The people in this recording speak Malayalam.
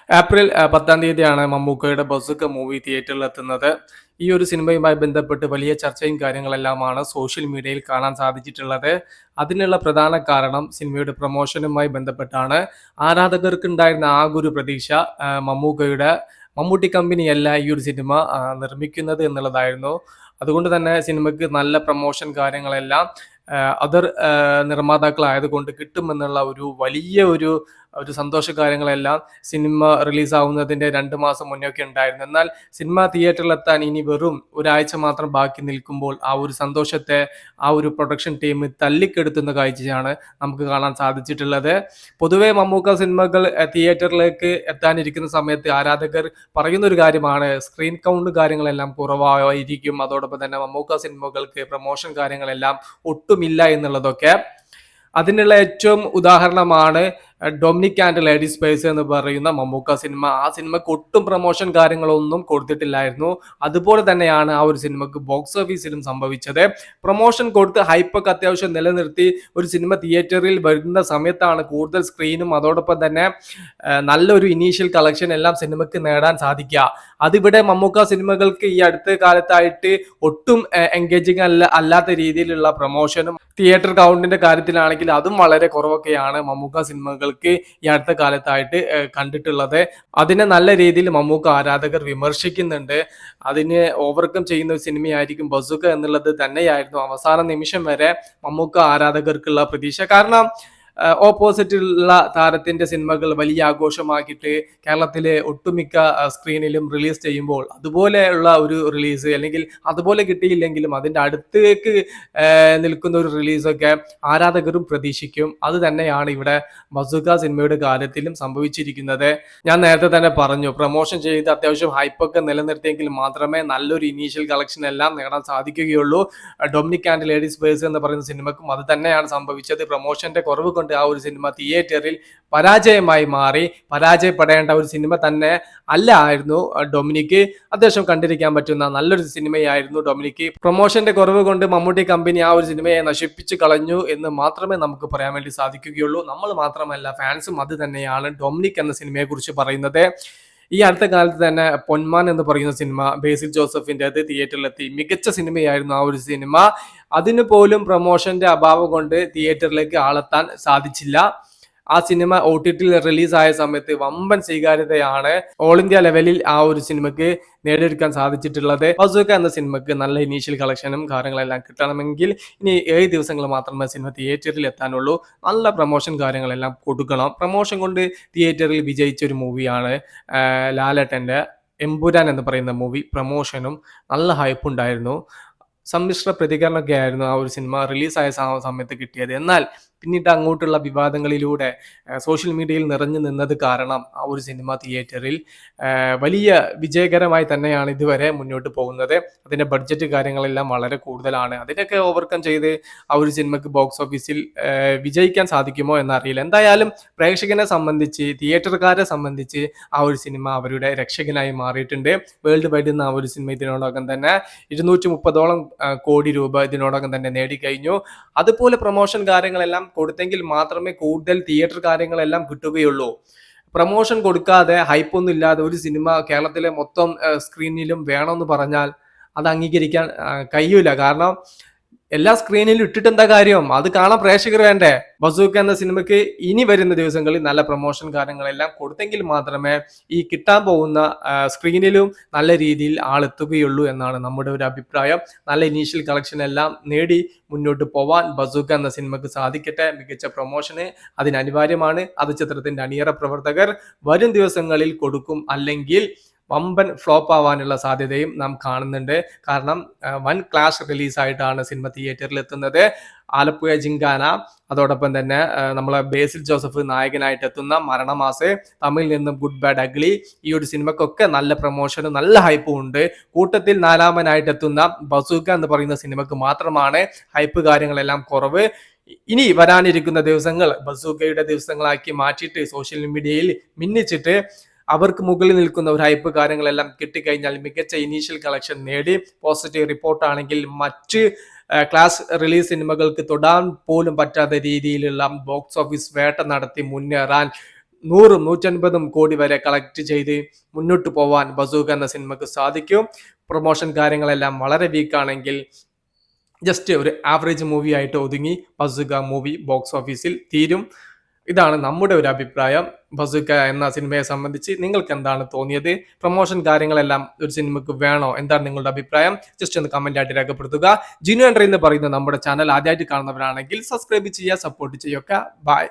ഏപ്രിൽ 10-ാം തീയതിയാണ് മമ്മൂക്കയുടെ ബസുക്ക മൂവി തിയേറ്ററിലെത്തുന്നത്. ഈ ഒരു സിനിമയുമായി ബന്ധപ്പെട്ട് വലിയ ചർച്ചയും കാര്യങ്ങളെല്ലാമാണ് സോഷ്യൽ മീഡിയയിൽ കാണാൻ സാധിച്ചിട്ടുള്ളത്. അതിനുള്ള പ്രധാന കാരണം സിനിമയുടെ പ്രൊമോഷനുമായി ബന്ധപ്പെട്ടാണ്. ആരാധകർക്കുണ്ടായിരുന്ന ആകെ ഒരു പ്രതീക്ഷ മമ്മൂട്ടി കമ്പനിയല്ല ഈ ഒരു സിനിമ നിർമ്മിക്കുന്നത് എന്നുള്ളതായിരുന്നു. അതുകൊണ്ട് തന്നെ സിനിമയ്ക്ക് നല്ല പ്രൊമോഷൻ കാര്യങ്ങളെല്ലാം അതർ നിർമ്മാതാക്കളായതുകൊണ്ട് കിട്ടുമെന്നുള്ള ഒരു വലിയ ഒരു സന്തോഷ കാര്യങ്ങളെല്ലാം സിനിമ റിലീസാവുന്നതിൻ്റെ 2 മാസം മുന്നേ ഒക്കെ ഉണ്ടായിരുന്നു. എന്നാൽ സിനിമ തിയേറ്ററിലെത്താൻ ഇനി വെറും ഒരാഴ്ച മാത്രം ബാക്കി നിൽക്കുമ്പോൾ ആ ഒരു സന്തോഷത്തെ ആ ഒരു പ്രൊഡക്ഷൻ ടീം തല്ലിക്കെടുത്തുന്ന കാഴ്ചയാണ് നമുക്ക് കാണാൻ സാധിച്ചിട്ടുള്ളത്. പൊതുവെ മമ്മൂക്ക സിനിമകൾ തിയേറ്ററിലേക്ക് എത്താനിരിക്കുന്ന സമയത്ത് ആരാധകർ പറയുന്ന ഒരു കാര്യമാണ്, സ്ക്രീൻ കൗണ്ട് കാര്യങ്ങളെല്ലാം കുറവായിരിക്കും, അതോടൊപ്പം തന്നെ മമ്മൂക്ക സിനിമകൾക്ക് പ്രൊമോഷൻ കാര്യങ്ങളെല്ലാം ഒട്ടുമില്ല എന്നുള്ളതൊക്കെ. അതിനുള്ള ഏറ്റവും ഉദാഹരണമാണ് ഡൊമിനിക് ആൻഡ് ലേഡി സ്പേസ് എന്ന് പറയുന്ന മമ്മൂക്ക സിനിമ. ആ സിനിമയ്ക്ക് ഒട്ടും പ്രൊമോഷൻ കാര്യങ്ങളൊന്നും കൊടുത്തിട്ടില്ലായിരുന്നു. അതുപോലെ തന്നെയാണ് ആ ഒരു സിനിമക്ക് ബോക്സ് ഓഫീസിലും സംഭവിച്ചത്. പ്രൊമോഷൻ കൊടുത്ത് ഹൈപ്പൊക്കെ അത്യാവശ്യം നിലനിർത്തി ഒരു സിനിമ തിയേറ്ററിൽ വരുന്ന സമയത്താണ് കൂടുതൽ സ്ക്രീനും അതോടൊപ്പം തന്നെ നല്ലൊരു ഇനീഷ്യൽ കളക്ഷൻ എല്ലാം സിനിമയ്ക്ക് നേടാൻ സാധിക്കുക. അതിവിടെ മമ്മൂക്ക സിനിമകൾക്ക് ഈ അടുത്ത കാലത്തായിട്ട് ഒട്ടും എൻഗേജിങ് അല്ലാത്ത രീതിയിലുള്ള പ്രൊമോഷനും തിയേറ്റർ കൗണ്ടിന്റെ കാര്യത്തിലാണെങ്കിൽ അതും വളരെ കുറവൊക്കെയാണ് മമ്മൂക്ക സിനിമകൾക്ക് ഈ അടുത്ത കാലത്തായിട്ട് കണ്ടിട്ടുള്ളത്. അതിനെ നല്ല രീതിയിൽ മമ്മൂക്ക ആരാധകർ വിമർശിക്കുന്നുണ്ട്. അതിനെ ഓവർകം ചെയ്യുന്ന ഒരു സിനിമയായിരിക്കും ബസുക എന്നുള്ളത് തന്നെയായിരുന്നു അവസാന നിമിഷം വരെ മമ്മൂക്ക ആരാധകർക്കുള്ള പ്രതീക്ഷ. കാരണം ഓപ്പോസിറ്റുള്ള താരത്തിന്റെ സിനിമകൾ വലിയ ആഘോഷമാക്കിയിട്ട് കേരളത്തിലെ ഒട്ടുമിക്ക സ്ക്രീനിലും റിലീസ് ചെയ്യുമ്പോൾ അതുപോലെയുള്ള ഒരു റിലീസ് അല്ലെങ്കിൽ അതുപോലെ കിട്ടിയില്ലെങ്കിലും അതിന്റെ അടുത്തേക്ക് നിൽക്കുന്ന ഒരു റിലീസൊക്കെ ആരാധകരും പ്രതീക്ഷിക്കും. അത് തന്നെയാണ് ഇവിടെ ബസുക സിനിമയുടെ കാര്യത്തിലും സംഭവിച്ചിരിക്കുന്നത്. ഞാൻ നേരത്തെ തന്നെ പറഞ്ഞു, പ്രൊമോഷൻ ചെയ്ത് അത്യാവശ്യം ഹൈപ്പൊക്കെ നിലനിർത്തിയെങ്കിൽ മാത്രമേ നല്ലൊരു ഇനീഷ്യൽ കളക്ഷൻ എല്ലാം നേടാൻ സാധിക്കുകയുള്ളൂ. ഡൊമിനിക് ആൻഡ് ലേഡീസ് ബേഴ്സ് എന്ന് പറയുന്ന സിനിമക്കും അത് തന്നെയാണ് സംഭവിച്ചത്. പ്രൊമോഷന്റെ കുറവ് കൊണ്ട് ആ ഒരു സിനിമ തിയേറ്ററിൽ പരാജയമായി മാറി. പരാജയപ്പെടേണ്ട ഒരു സിനിമ തന്നെ ആയിരുന്നു ഡൊമിനിക്. അത്യാവശ്യം കണ്ടിരിക്കാൻ പറ്റുന്ന നല്ലൊരു സിനിമയായിരുന്നു ഡൊമിനിക്. പ്രൊമോഷന്റെ കുറവ് കൊണ്ട് മമ്മൂട്ടി കമ്പനി ആ ഒരു സിനിമയെ നശിപ്പിച്ചു കളഞ്ഞു എന്ന് മാത്രമേ നമുക്ക് പറയാൻ വേണ്ടി സാധിക്കുകയുള്ളൂ. നമ്മൾ മാത്രമല്ല, ഫാൻസും അത് തന്നെയാണ് ഡൊമിനിക് എന്ന സിനിമയെ കുറിച്ച് പറയുന്നത്. ഈ അടുത്ത കാലത്ത് തന്നെ പൊന്മാൻ എന്ന് പറയുന്ന സിനിമ ബേസിൽ ജോസഫിന്റെ അത് തിയേറ്ററിലെത്തി. മികച്ച സിനിമയായിരുന്നു ആ ഒരു സിനിമ. അതിന് പോലും പ്രൊമോഷന്റെ അഭാവം കൊണ്ട് തിയേറ്ററിലേക്ക് ആളെത്താൻ സാധിച്ചില്ല. ആ സിനിമ OTT റിലീസായ സമയത്ത് വമ്പൻ സ്വീകാര്യതയാണ് ഓൾ ഇന്ത്യ ലെവലിൽ ആ ഒരു സിനിമയ്ക്ക് നേടിയെടുക്കാൻ സാധിച്ചിട്ടുള്ളത്. ബസുക എന്ന സിനിമയ്ക്ക് നല്ല ഇനീഷ്യൽ കളക്ഷനും കാര്യങ്ങളെല്ലാം കിട്ടണമെങ്കിൽ ഇനി 7 ദിവസങ്ങൾ മാത്രമേ സിനിമ തിയേറ്ററിൽ എത്താനുള്ളൂ. നല്ല പ്രൊമോഷൻ കാര്യങ്ങളെല്ലാം കൊടുക്കണം. പ്രൊമോഷൻ കൊണ്ട് തിയേറ്ററിൽ വിജയിച്ച ഒരു മൂവിയാണ് ലാലേട്ടൻ്റെ എമ്പുരാൻ എന്ന് പറയുന്ന മൂവി. പ്രൊമോഷനും നല്ല ഹൈപ്പ് ഉണ്ടായിരുന്നു. സമ്മിശ്ര പ്രതികരണമൊക്കെ ആയിരുന്നു ആ ഒരു സിനിമ റിലീസായ സമയത്ത് കിട്ടിയത്. എന്നാൽ പിന്നീട് അങ്ങോട്ടുള്ള വിവാദങ്ങളിലൂടെ സോഷ്യൽ മീഡിയയിൽ നിറഞ്ഞു നിന്നത് കാരണം ആ ഒരു സിനിമ തിയേറ്ററിൽ വലിയ വിജയകരമായി തന്നെയാണ് ഇതുവരെ മുന്നോട്ട് പോകുന്നത്. അതിൻ്റെ ബഡ്ജറ്റ് കാര്യങ്ങളെല്ലാം വളരെ കൂടുതലാണ്. അതിനൊക്കെ ഓവർകം ചെയ്ത് ആ ഒരു സിനിമയ്ക്ക് ബോക്സ് ഓഫീസിൽ വിജയിക്കാൻ സാധിക്കുമോ എന്നറിയില്ല. എന്തായാലും പ്രേക്ഷകനെ സംബന്ധിച്ച്, തിയേറ്ററുകാരെ സംബന്ധിച്ച് ആ ഒരു സിനിമ അവരുടെ രക്ഷകനായി മാറിയിട്ടുണ്ട്. വേൾഡ് വൈഡ് എന്ന ആ ഒരു സിനിമ ഇതിനോടകം തന്നെ 230ഓളം കോടി രൂപ ഇതിനോടകം തന്നെ നേടിക്കഴിഞ്ഞു. അതുപോലെ പ്രൊമോഷൻ കാര്യങ്ങളെല്ലാം കൊടുത്തെങ്കിൽ മാത്രമേ കൂടുതൽ തിയേറ്റർ കാര്യങ്ങളെല്ലാം കിട്ടുകയുള്ളൂ. പ്രൊമോഷൻ കൊടുക്കാതെ, ഹൈപ്പൊന്നും ഇല്ലാതെ ഒരു സിനിമ കേരളത്തിലെ മൊത്തം സ്ക്രീനിലും വേണമെന്ന് പറഞ്ഞാൽ അത് അംഗീകരിക്കാൻ കഴിയൂല. കാരണം എല്ലാ സ്ക്രീനിലും ഇട്ടിട്ട് എന്താ കാര്യം? അത് കാണാൻ പ്രേക്ഷകർ വേണ്ടേ? ബസൂക്ക എന്ന സിനിമയ്ക്ക് ഇനി വരുന്ന ദിവസങ്ങളിൽ നല്ല പ്രൊമോഷൻ കാര്യങ്ങളെല്ലാം കൊടുത്തെങ്കിൽ മാത്രമേ ഈ കിട്ടാൻ പോകുന്ന സ്ക്രീനിലും നല്ല രീതിയിൽ ആളെത്തുകയുള്ളൂ എന്നാണ് നമ്മുടെ ഒരു അഭിപ്രായം. നല്ല ഇനീഷ്യൽ കളക്ഷൻ എല്ലാം നേടി മുന്നോട്ട് പോവാൻ ബസൂക്ക എന്ന സിനിമയ്ക്ക് സാധിക്കട്ടെ. മികച്ച പ്രൊമോഷന് അതിന് അനിവാര്യമാണ്. അത് ചിത്രത്തിന്റെ അണിയറ പ്രവർത്തകർ വരും ദിവസങ്ങളിൽ കൊടുക്കും. അല്ലെങ്കിൽ വമ്പൻ ഫ്ലോപ്പ് ആവാനുള്ള സാധ്യതയും നാം കാണുന്നുണ്ട്. കാരണം വൻ ക്ലാഷ് റിലീസായിട്ടാണ് സിനിമ തിയേറ്ററിൽ എത്തുന്നത്. ആലപ്പുഴ ജിങ്കാന, അതോടൊപ്പം തന്നെ നമ്മളെ ബേസിൽ ജോസഫ് നായകനായിട്ട് എത്തുന്ന മരണമാസ്, തമിഴിൽ നിന്നും ഗുഡ് ബാഡ് അഗ്ലി, ഈ ഒരു സിനിമക്കൊക്കെ നല്ല പ്രൊമോഷനും നല്ല ഹൈപ്പും ഉണ്ട്. കൂട്ടത്തിൽ 4-മനായിട്ട് എത്തുന്ന ബസൂക്ക എന്ന് പറയുന്ന സിനിമക്ക് മാത്രമാണ് ഹൈപ്പ് കാര്യങ്ങളെല്ലാം കുറവ്. ഇനി വരാനിരിക്കുന്ന ദിവസങ്ങൾ ബസൂക്കയുടെ ദിവസങ്ങളാക്കി മാറ്റിയിട്ട് സോഷ്യൽ മീഡിയയിൽ മിന്നിച്ചിട്ട് അവർക്ക് മുകളിൽ നിൽക്കുന്ന ഒരു ഹൈപ്പ് കാര്യങ്ങളെല്ലാം കിട്ടിക്കഴിഞ്ഞാൽ മികച്ച ഇനീഷ്യൽ കളക്ഷൻ നേടി പോസിറ്റീവ് റിപ്പോർട്ടാണെങ്കിൽ മറ്റ് ക്ലാസ് റിലീസ് സിനിമകൾക്ക് തൊടാൻ പോലും പറ്റാത്ത രീതിയിലുള്ള ബോക്സ് ഓഫീസ് വേട്ട നടത്തി മുന്നേറാൻ 100ഉം 150ഉം കോടി വരെ കളക്ട് ചെയ്ത് മുന്നോട്ട് പോവാൻ ബസൂക്ക എന്ന സിനിമക്ക് സാധിക്കും. പ്രൊമോഷൻ കാര്യങ്ങളെല്ലാം വളരെ വീക്കാണെങ്കിൽ ജസ്റ്റ് ഒരു ആവറേജ് മൂവി ആയിട്ട് ഒതുങ്ങി ബസൂക്ക മൂവി ബോക്സ് ഓഫീസിൽ തീരും. ഇതാണ് നമ്മുടെ ഒരു അഭിപ്രായം ബസൂക്ക എന്ന സിനിമയെ സംബന്ധിച്ച്. നിങ്ങൾക്ക് എന്താണ് തോന്നിയത്? പ്രൊമോഷൻ കാര്യങ്ങളെല്ലാം ഒരു സിനിമക്ക് വേണോ? എന്താണ് നിങ്ങളുടെ അഭിപ്രായം? ജസ്റ്റ് ഒന്ന് കമന്റ് ആയിട്ട് രേഖപ്പെടുത്തുക. ജിനു എൻട്രി എന്ന് പറയുന്ന നമ്മുടെ ചാനൽ ആദ്യമായിട്ട് കാണുന്നവരാണെങ്കിൽ സബ്സ്ക്രൈബ് ചെയ്യുക, സപ്പോർട്ട് ചെയ്യുക. ബൈ.